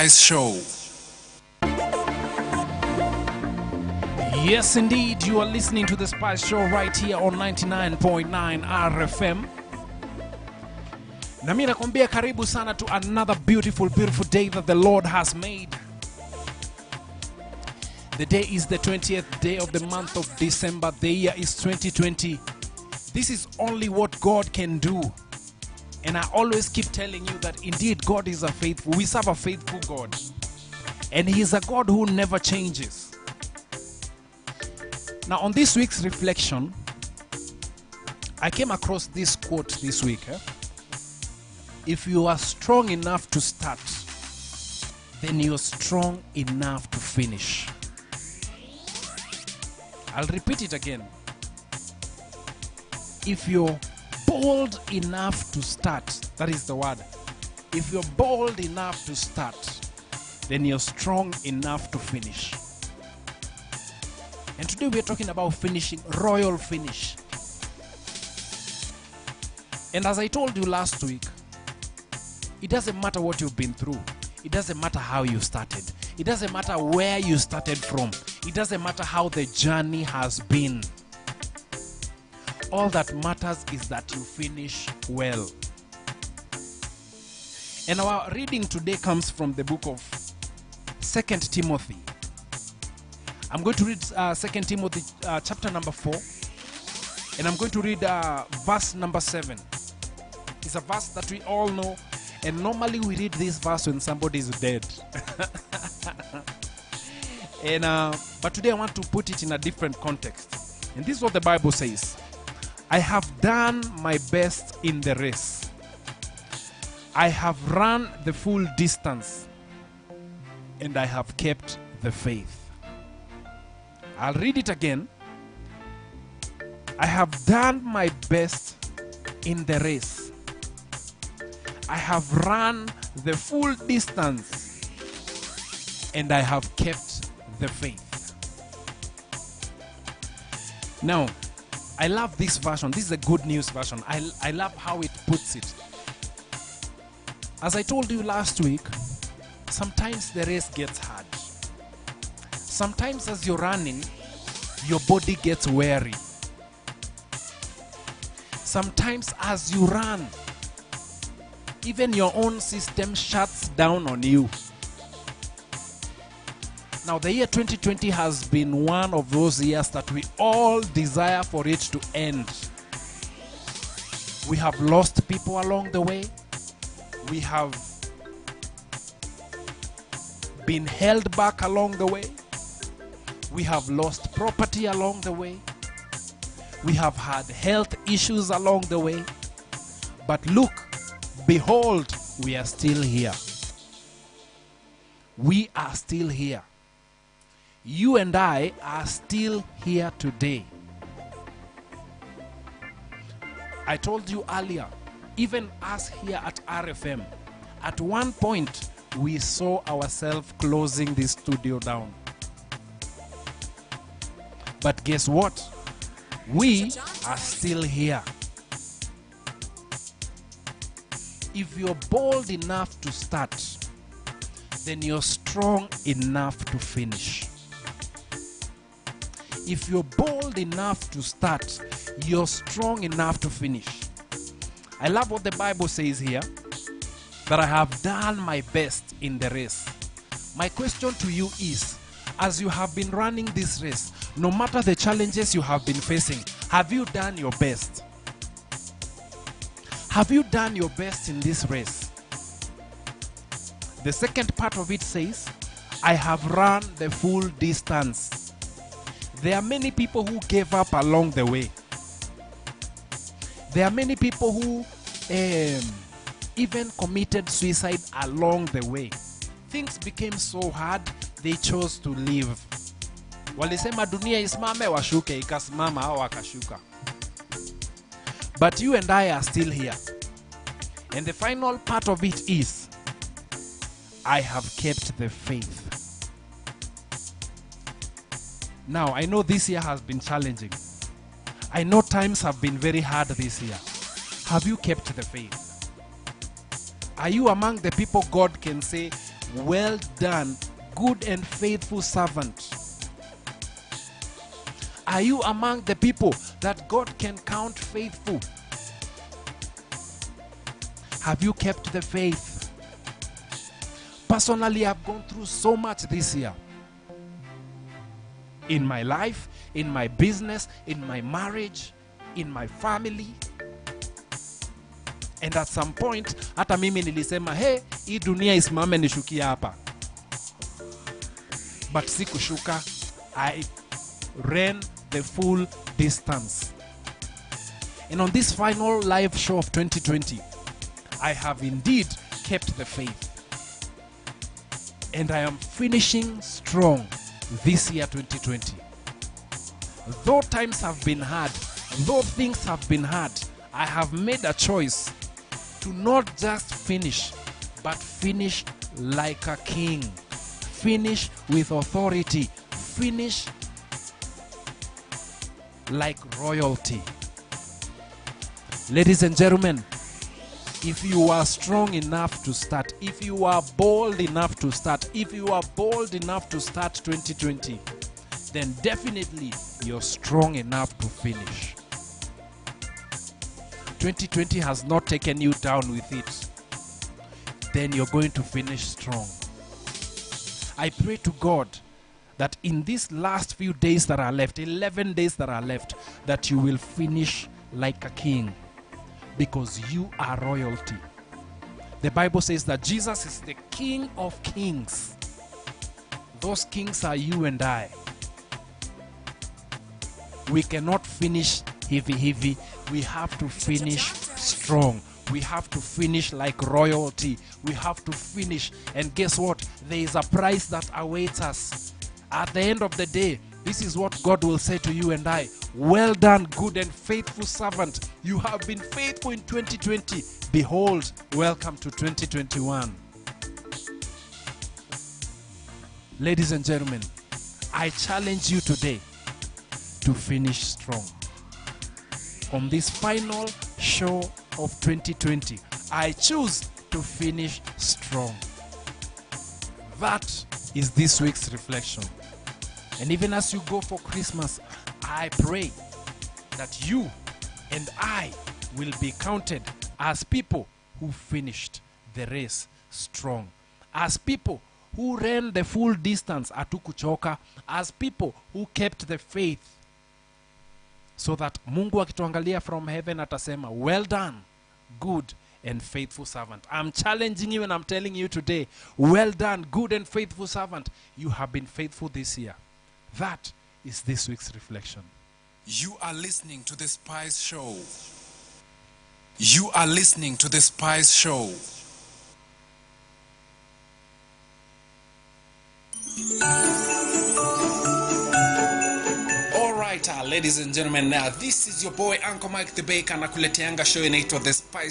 Show. Yes, indeed, you are listening to the Spice Show right here on 99.9 RFM. Na mimi nakwambia karibu sana to another beautiful day that the Lord has made. The day is the 20th day of the month of December. The year is 2020. This is only what God can do. And I always keep telling you that indeed God is a faithful. We serve a faithful God. And He is a God who never changes. Now on this week's reflection, I came across this quote this week. If you are strong enough to start, then you're strong enough to finish. I'll repeat it again. If you're bold enough to start, that is the word. If you're bold enough to start, then you're strong enough to finish. And today we're talking about finishing, royal finish. And as I told you last week, it doesn't matter what you've been through. It doesn't matter how you started. It doesn't matter where you started from. It doesn't matter how the journey has been. All that matters is that you finish well. And our reading today comes from the book of 2 Timothy. I'm going to read 2 Timothy chapter number 4. And I'm going to read verse number 7. It's a verse that we all know. And normally we read this verse when somebody is dead. And but today I want to put it in a different context. And this is what the Bible says. I have done my best in the race. I have run the full distance. And I have kept the faith. I'll read it again. I have done my best in the race. I have run the full distance. And I have kept the faith. Now, I love this version. This is a good news version. I love how it puts it. As I told you last week, sometimes the race gets hard. Sometimes as you're running, your body gets weary. Sometimes as you run, even your own system shuts down on you. Now the year 2020 has been one of those years that we all desire for it to end. We have lost people along the way. We have been held back along the way. We have lost property along the way. We have had health issues along the way. But look, behold, we are still here. We are still here. You and I are still here today. I told you earlier, even us here at RFM, at one point we saw ourselves closing this studio down. But guess what? We are still here. If you're bold enough to start, then you're strong enough to finish. If you're bold enough to start, you're strong enough to finish. I love what the Bible says here, that I have done my best in the race. My question to you is, as you have been running this race, no matter the challenges you have been facing, have you done your best? Have you done your best in this race? The second part of it says, I have run the full distance. There are many people who gave up along the way. There are many people who even committed suicide along the way. Things became so hard, they chose to leave. Walisema dunia isimame washuke, ikasimama au wakashuka. But you and I are still here. And the final part of it is, I have kept the faith. Now, I know this year has been challenging. I know times have been very hard this year. Have you kept the faith? Are you among the people God can say, well done, good and faithful servant. Are you among the people that God can count faithful? Have you kept the faith? Personally, I've gone through so much this year. In my life, in my business, in my marriage, in my family. And at some point, hata mimi nilisema, hey, hii dunia isimame nishukia hapa. But sikushuka. I ran the full distance. And on this final live show of 2020, I have indeed kept the faith. And I am finishing strong this year 2020. Though times have been hard, though things have been hard, I have made a choice to not just finish, but finish like a king. Finish with authority. Finish like royalty. Ladies and gentlemen, if you are strong enough to start, if you are bold enough to start, if you are bold enough to start 2020, then definitely you're strong enough to finish. 2020 has not taken you down with it. Then you're going to finish strong. I pray to God that in these last few days that are left, 11 days that are left, that you will finish like a king. Because you are royalty. The Bible says that Jesus is the King of kings. Those kings are you and I. We cannot finish heavy. We have to finish strong. We have to finish like royalty. We have to finish. And guess what? There is a prize that awaits us. At the end of the day, this is what God will say to you and I. Well done, good and faithful servant. You have been faithful in 2020. Behold, welcome to 2021. Ladies and gentlemen, I challenge you today to finish strong. On this final show of 2020, I choose to finish strong. That is this week's reflection. And even as you go for Christmas, I pray that you and I will be counted as people who finished the race strong. As people who ran the full distance, hatukuchoka. As people who kept the faith. So that Mungu akituangalia from heaven atasema, well done, good and faithful servant. I'm challenging you and I'm telling you today, well done, good and faithful servant. You have been faithful this year. That is this week's reflection. You are listening to the Spice Show. You are listening to the Spice Show. Alright, ladies and gentlemen, this is your boy Uncle Mike the Baker, nakuleteanga show inaitwa The Spice